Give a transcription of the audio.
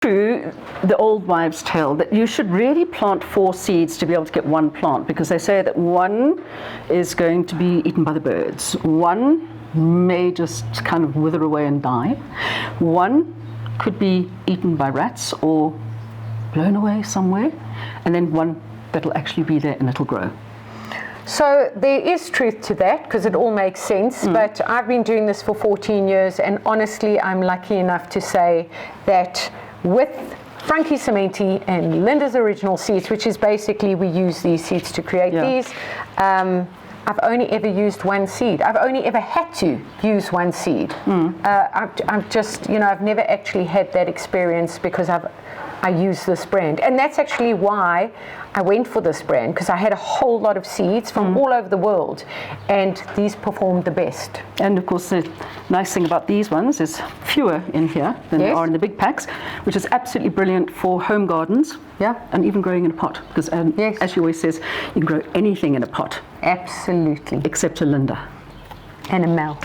true, the old wives' tale, that you should really plant 4 seeds to be able to get 1 plant, because they say that 1 is going to be eaten by the birds, 1 may just kind of wither away and die, 1 could be eaten by rats or blown away somewhere, and then 1 that'll actually be there and it'll grow. So there is truth to that, because it all makes sense, but I've been doing this for 14 years, and honestly I'm lucky enough to say that with Frankie Cementi and Linda's original seeds, which is basically we use these seeds to create these, I've only ever used 1 seed. I've only ever had to use 1 seed. I've just, I've never actually had that experience because I use this brand. And that's actually why I went for this brand, because I had a whole lot of seeds from all over the world, and these performed the best. And of course the nice thing about these ones is fewer in here than there are in the big packs, which is absolutely brilliant for home gardens, and even growing in a pot, because as she always says, you can grow anything in a pot. Absolutely. Except a Linda. And a Mel.